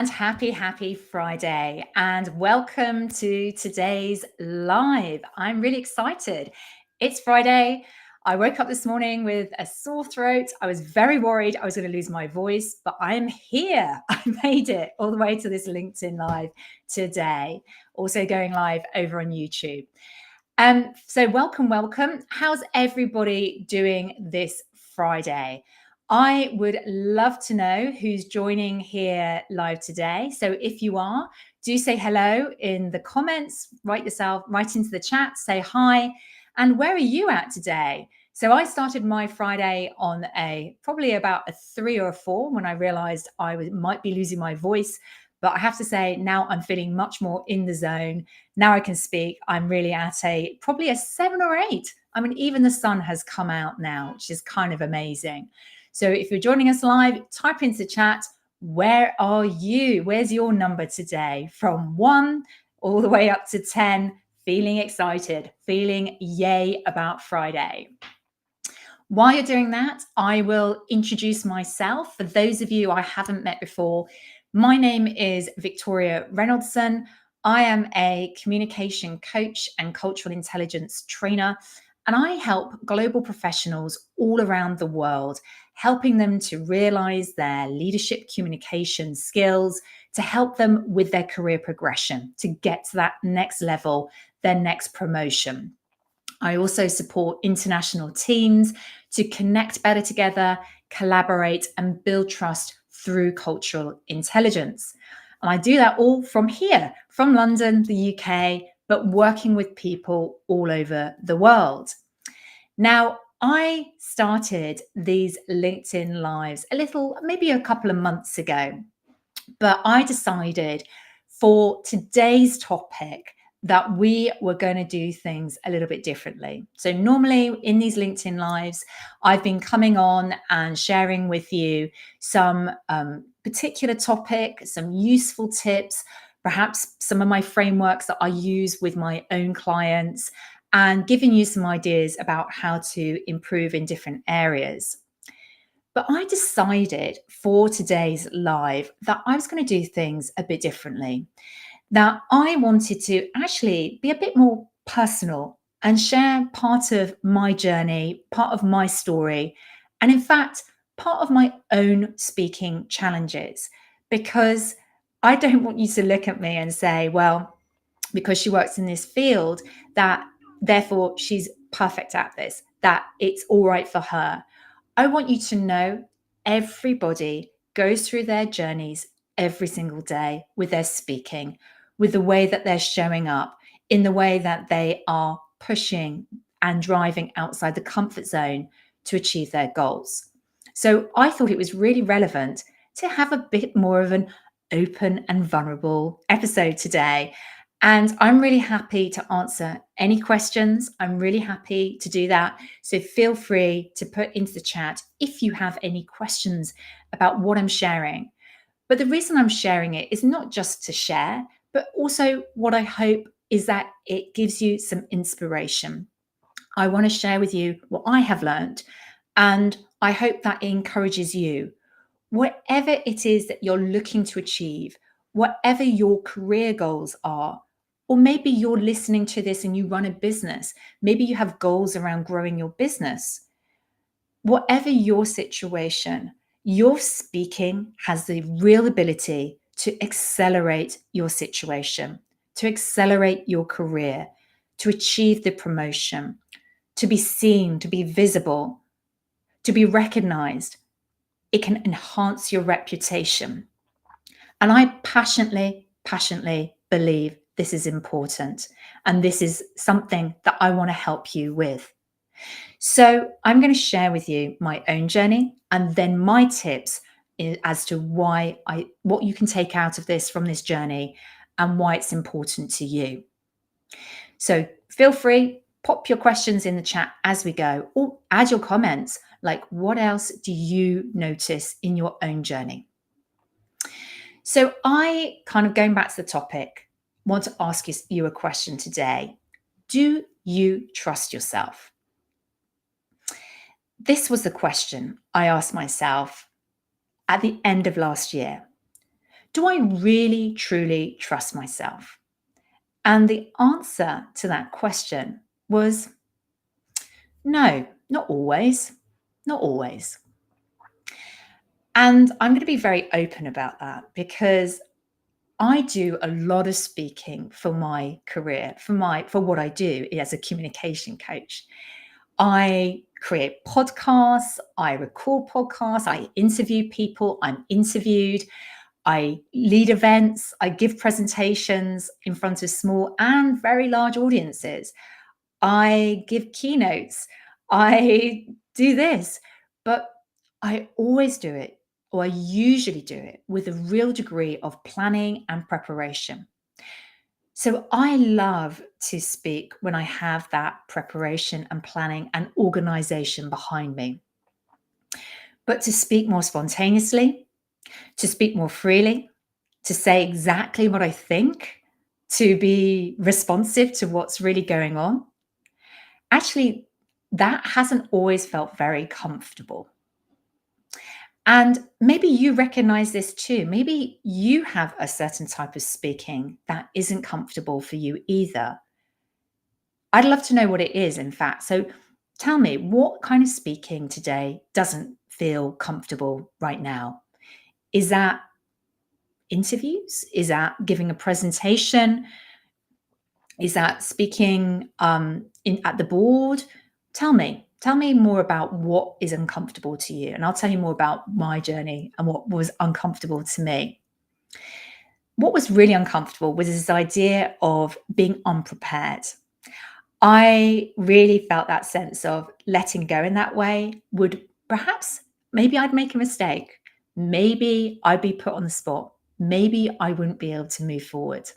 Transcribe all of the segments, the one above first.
And happy Friday, and welcome to today's live. I'm really excited. It's Friday. I woke up this morning with a sore throat. I was very worried I was going to lose my voice, but I am here. I made it all the way to this LinkedIn Live today, also going live over on YouTube. So welcome. How's everybody doing this Friday? I would love to know who's joining here live today. So if you are, do say hello in the comments, write into the chat, say hi, and where are you at today? So I started my Friday on probably about a 3 or a 4 when I realized might be losing my voice. But I have to say now I'm feeling much more in the zone. Now I can speak. I'm really at probably a 7 or 8. I mean, even the sun has come out now, which is kind of amazing. So if you're joining us live, type into the chat, where are you? Where's your number today? From 1 all the way up to 10, feeling excited, feeling yay about Friday. While you're doing that, I will introduce myself. For those of you I haven't met before, my name is Victoria Reynoldson. I am a communication coach and cultural intelligence trainer, and I help global professionals all around the world, helping them to realize their leadership communication skills, to help them with their career progression, to get to that next level, their next promotion. I also support international teams to connect better together, collaborate, and build trust through cultural intelligence. And I do that all from here, from London, the UK, but working with people all over the world. Now, I started these LinkedIn Lives maybe a couple of months ago, but I decided for today's topic that we were going to do things a little bit differently. So normally in these LinkedIn Lives, I've been coming on and sharing with you some particular topic, some useful tips, perhaps some of my frameworks that I use with my own clients, and giving you some ideas about how to improve in different areas. But I decided for today's live that I was going to do things a bit differently. That I wanted to actually be a bit more personal and share part of my journey, part of my story, and in fact, part of my own speaking challenges. Because I don't want you to look at me and say, well, because she works in this field, that therefore she's perfect at this, that it's all right for her. I want you to know everybody goes through their journeys every single day with their speaking, with the way that they're showing up, in the way that they are pushing and driving outside the comfort zone to achieve their goals. So I thought it was really relevant to have a bit more of an open and vulnerable episode today. And I'm really happy to answer any questions. I'm really happy to do that. So feel free to put into the chat if you have any questions about what I'm sharing. But the reason I'm sharing it is not just to share, but also what I hope is that it gives you some inspiration. I want to share with you what I have learned, and I hope that it encourages you. Whatever it is that you're looking to achieve, whatever your career goals are, or maybe you're listening to this and you run a business, maybe you have goals around growing your business. Whatever your situation, your speaking has the real ability to accelerate your situation, to accelerate your career, to achieve the promotion, to be seen, to be visible, to be recognized. It can enhance your reputation. And I passionately believe this is important. And this is something that I want to help you with. So I'm going to share with you my own journey and then my tips as to what you can take out of this from this journey and why it's important to you. So feel free, pop your questions in the chat as we go, or add your comments, like what else do you notice in your own journey? So I kind of going back to the topic, want to ask you a question today. Do you trust yourself? This was the question I asked myself at the end of last year. Do I really, truly trust myself? And the answer to that question was no, not always. Not always. And I'm going to be very open about that because I do a lot of speaking for my career, for what I do as a communication coach. I create podcasts, I record podcasts, I interview people, I'm interviewed, I lead events, I give presentations in front of small and very large audiences. I give keynotes, I do this, but I always do it, or I usually do it with a real degree of planning and preparation. So I love to speak when I have that preparation and planning and organization behind me. But to speak more spontaneously, to speak more freely, to say exactly what I think, to be responsive to what's really going on, actually, that hasn't always felt very comfortable. And maybe you recognize this too. Maybe you have a certain type of speaking that isn't comfortable for you either. I'd love to know what it is, in fact. So tell me, what kind of speaking today doesn't feel comfortable right now? Is that interviews? Is that giving a presentation? Is that speaking at the board? Tell me more about what is uncomfortable to you, and I'll tell you more about my journey and what was uncomfortable to me. What was really uncomfortable was this idea of being unprepared. I really felt that sense of letting go in that way would perhaps, maybe I'd make a mistake. Maybe I'd be put on the spot. Maybe I wouldn't be able to move forward.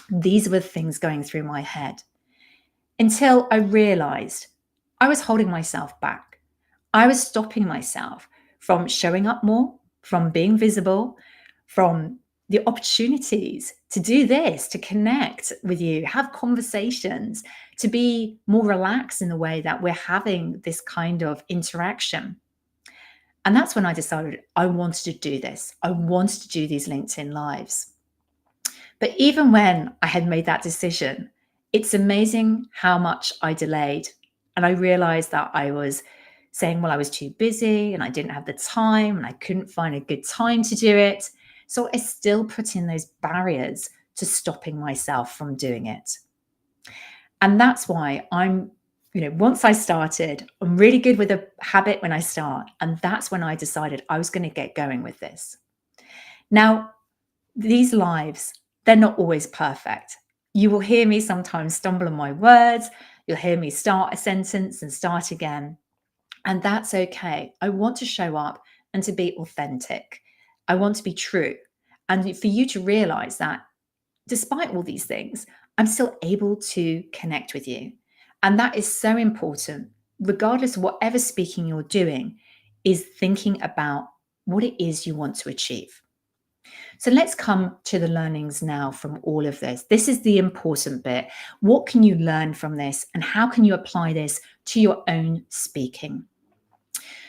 These were things going through my head until I realized I was holding myself back. I was stopping myself from showing up more, from being visible, from the opportunities to do this, to connect with you, have conversations, to be more relaxed in the way that we're having this kind of interaction. And that's when I decided I wanted to do this. I wanted to do these LinkedIn Lives. But even when I had made that decision, it's amazing how much I delayed. And I realized that I was saying, well, I was too busy and I didn't have the time and I couldn't find a good time to do it. So I still put in those barriers to stopping myself from doing it. And that's why once I started, I'm really good with a habit when I start. And that's when I decided I was going to get going with this. Now, these lives, they're not always perfect. You will hear me sometimes stumble on my words. You'll hear me start a sentence and start again. And that's okay. I want to show up and to be authentic. I want to be true. And for you to realize that despite all these things, I'm still able to connect with you. And that is so important, regardless of whatever speaking you're doing, is thinking about what it is you want to achieve. So let's come to the learnings now from all of this. This is the important bit. What can you learn from this, and how can you apply this to your own speaking?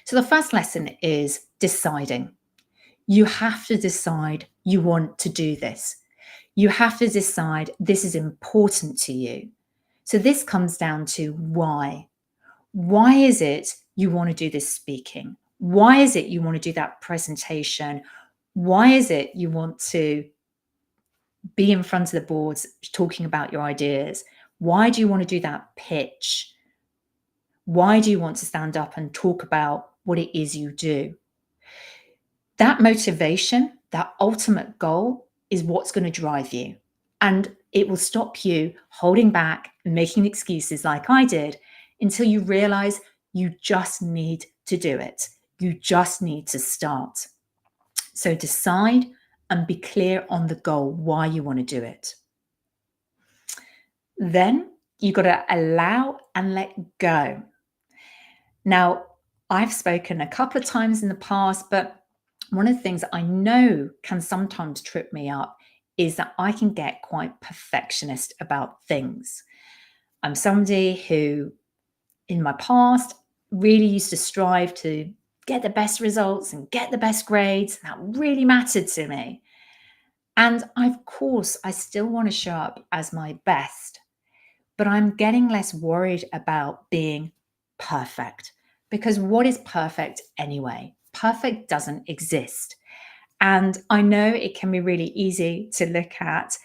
So the first lesson is deciding. You have to decide you want to do this. You have to decide this is important to you. So this comes down to why. Why is it you want to do this speaking? Why is it you want to do that presentation? Why is it you want to be in front of the boards talking about your ideas? Why do you want to do that pitch? Why do you want to stand up and talk about what it is you do? That motivation, that ultimate goal is what's going to drive you. And it will stop you holding back and making excuses like I did until you realize you just need to do it. You just need to start. So decide and be clear on the goal, why you want to do it. Then you've got to allow and let go. Now, I've spoken a couple of times in the past, but one of the things I know can sometimes trip me up is that I can get quite perfectionist about things. I'm somebody who, in my past, really used to strive to get the best results and get the best grades. That really mattered to me. And of course, I still want to show up as my best, but I'm getting less worried about being perfect because what is perfect anyway? Perfect doesn't exist. And I know it can be really easy to look at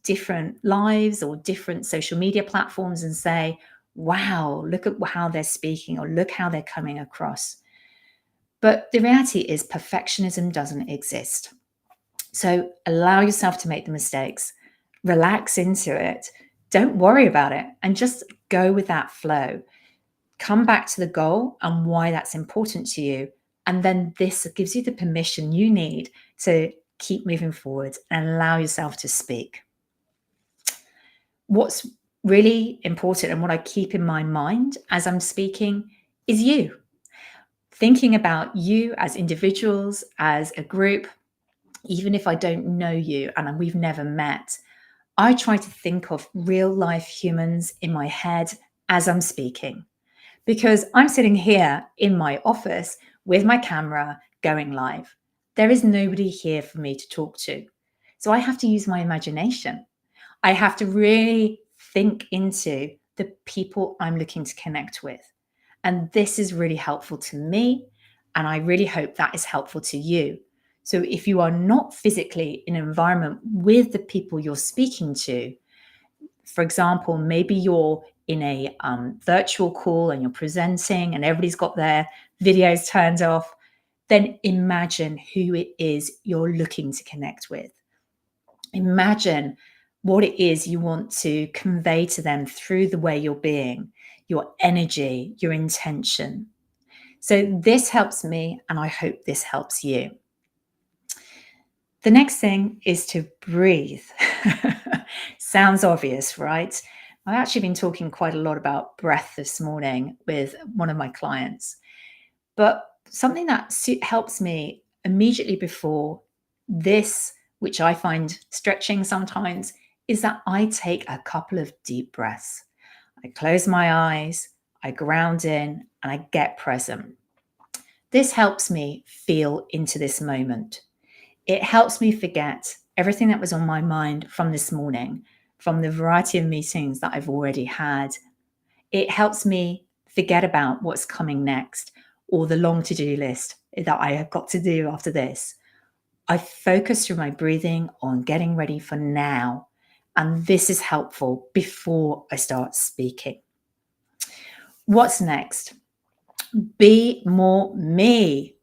different lives or different social media platforms and say, wow, look at how they're speaking or look how they're coming across. But the reality is, perfectionism doesn't exist. So allow yourself to make the mistakes, relax into it, don't worry about it, and just go with that flow. Come back to the goal and why that's important to you. And then this gives you the permission you need to keep moving forward and allow yourself to speak. What's really important and what I keep in my mind as I'm speaking is you. Thinking about you as individuals, as a group, even if I don't know you and we've never met, I try to think of real life humans in my head as I'm speaking. Because I'm sitting here in my office with my camera going live. There is nobody here for me to talk to. So I have to use my imagination. I have to really think into the people I'm looking to connect with. And this is really helpful to me. And I really hope that is helpful to you. So if you are not physically in an environment with the people you're speaking to, for example, maybe you're in a virtual call and you're presenting and everybody's got their videos turned off, then imagine who it is you're looking to connect with. Imagine what it is you want to convey to them through the way you're being, your energy, your intention. So this helps me, and I hope this helps you. The next thing is to breathe. Sounds obvious, right? I've actually been talking quite a lot about breath this morning with one of my clients. But something that helps me immediately before this, which I find stretching sometimes, is that I take a couple of deep breaths. I close my eyes, I ground in, and I get present. This helps me feel into this moment. It helps me forget everything that was on my mind from this morning, from the variety of meetings that I've already had. It helps me forget about what's coming next or the long to-do list that I have got to do after this. I focus through my breathing on getting ready for now. And this is helpful before I start speaking. What's next? Be more me.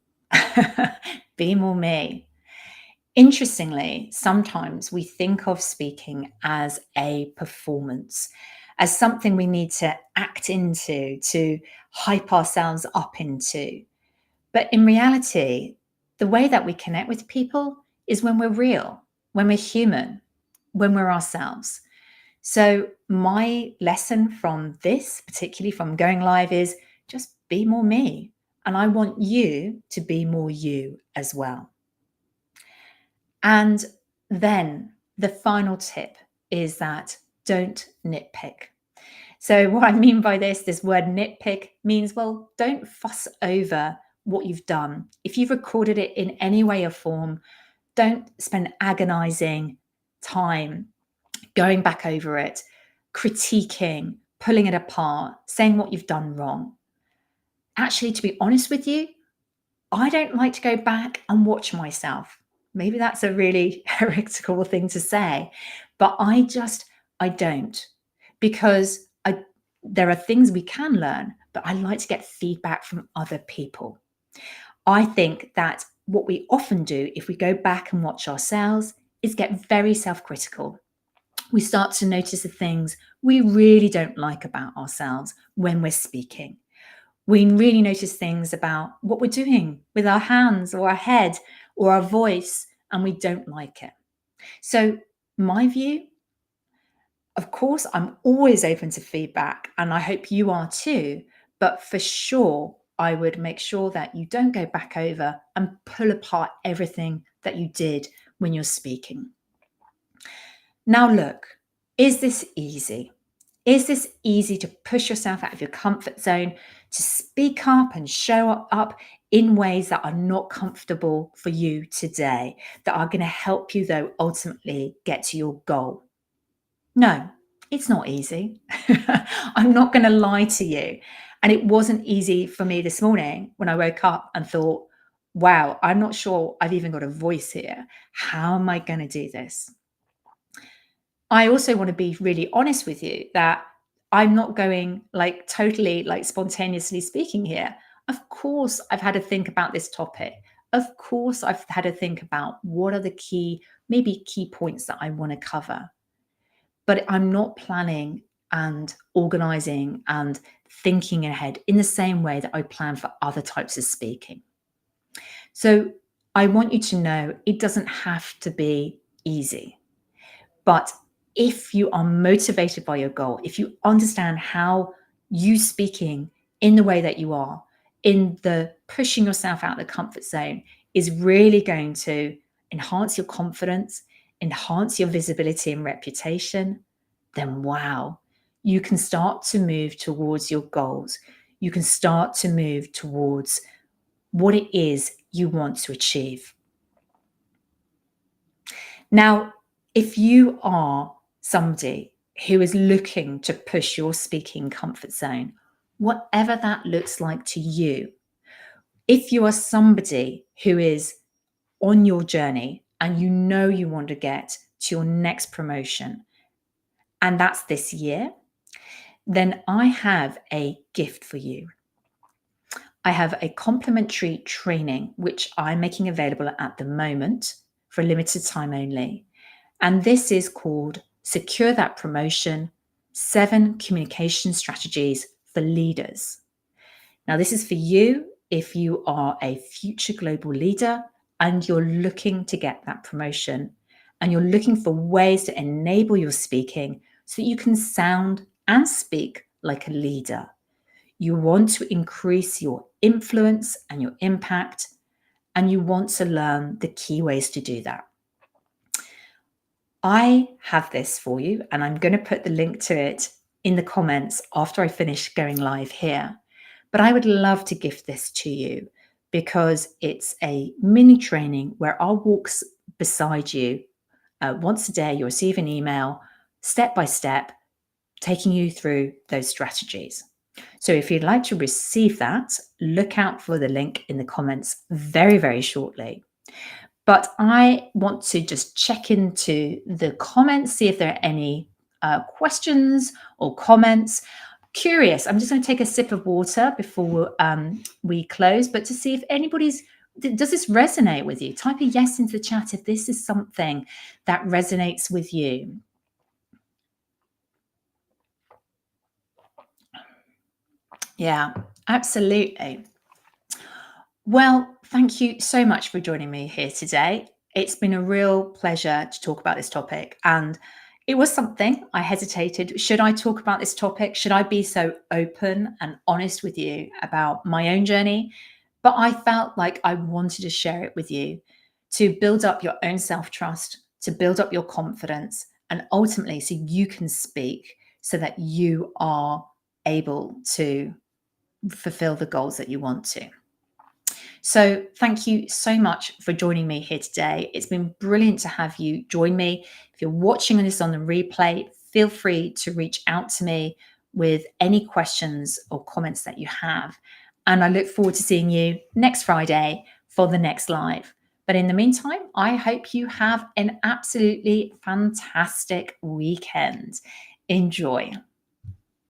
Be more me. Interestingly, sometimes we think of speaking as a performance, as something we need to act into, to hype ourselves up into. But in reality, the way that we connect with people is when we're real, when we're human, when we're ourselves. So, my lesson from this, particularly from going live, is just be more me. And I want you to be more you as well. And then the final tip is that don't nitpick. So, what I mean by this word nitpick means, well, don't fuss over what you've done. If you've recorded it in any way or form, don't spend agonizing time going back over it, critiquing, pulling it apart, saying what you've done wrong. Actually, to be honest with you, I don't like to go back and watch myself. Maybe that's a really heretical thing to say, but I don't, because there are things we can learn, but I like to get feedback from other people. I think that what we often do if we go back and watch ourselves is get very self-critical. We start to notice the things we really don't like about ourselves when we're speaking. We really notice things about what we're doing with our hands or our head or our voice, and we don't like it. So, my view, of course, I'm always open to feedback, and I hope you are too. But for sure, I would make sure that you don't go back over and pull apart everything that you did when you're speaking. Now, look, is this easy? Is this easy to push yourself out of your comfort zone, to speak up and show up in ways that are not comfortable for you today, that are going to help you, though, ultimately get to your goal. No, it's not easy. I'm not going to lie to you. And it wasn't easy for me this morning when I woke up and thought, wow, I'm not sure I've even got a voice here. How am I going to do this? I also want to be really honest with you that I'm not going like totally like spontaneously speaking here. Of course, I've had to think about this topic. Of course, I've had to think about what are the maybe key points that I want to cover. But I'm not planning and organizing and thinking ahead in the same way that I plan for other types of speaking. So I want you to know it doesn't have to be easy. But if you are motivated by your goal, if you understand how you speaking in the way that you are, in the pushing yourself out of the comfort zone, is really going to enhance your confidence, enhance your visibility and reputation, then wow, you can start to move towards your goals. You can start to move towards what it is you want to achieve. Now, if you are somebody who is looking to push your speaking comfort zone, whatever that looks like to you, if you are somebody who is on your journey and you know you want to get to your next promotion, and that's this year, then I have a gift for you. I have a complimentary training which I'm making available at the moment for a limited time only. And this is called Secure That Promotion: 7 Communication Strategies for Leaders. Now, this is for you if you are a future global leader and you're looking to get that promotion and you're looking for ways to enable your speaking so that you can sound and speak like a leader. You want to increase your influence and your impact, and you want to learn the key ways to do that. I have this for you, and I'm going to put the link to it in the comments after I finish going live here. But I would love to gift this to you because it's a mini training where I'll walk beside you once a day. You'll receive an email step by step taking you through those strategies. So if you'd like to receive that, look out for the link in the comments very, very shortly. But I want to just check into the comments, see if there are any questions or comments. Curious, I'm just going to take a sip of water before we close, but to see if does this resonate with you? Type a yes into the chat if this is something that resonates with you. Yeah, absolutely. Well, thank you so much for joining me here today. It's been a real pleasure to talk about this topic. And it was something I hesitated. Should I talk about this topic? Should I be so open and honest with you about my own journey? But I felt like I wanted to share it with you to build up your own self-trust, to build up your confidence, and ultimately so you can speak so that you are able to fulfill the goals that you want to. So thank you so much for joining me here today. It's been brilliant to have you join me. If you're watching this on the replay, feel free to reach out to me with any questions or comments that you have. And I look forward to seeing you next Friday for the next live. But in the meantime, I hope you have an absolutely fantastic weekend. Enjoy.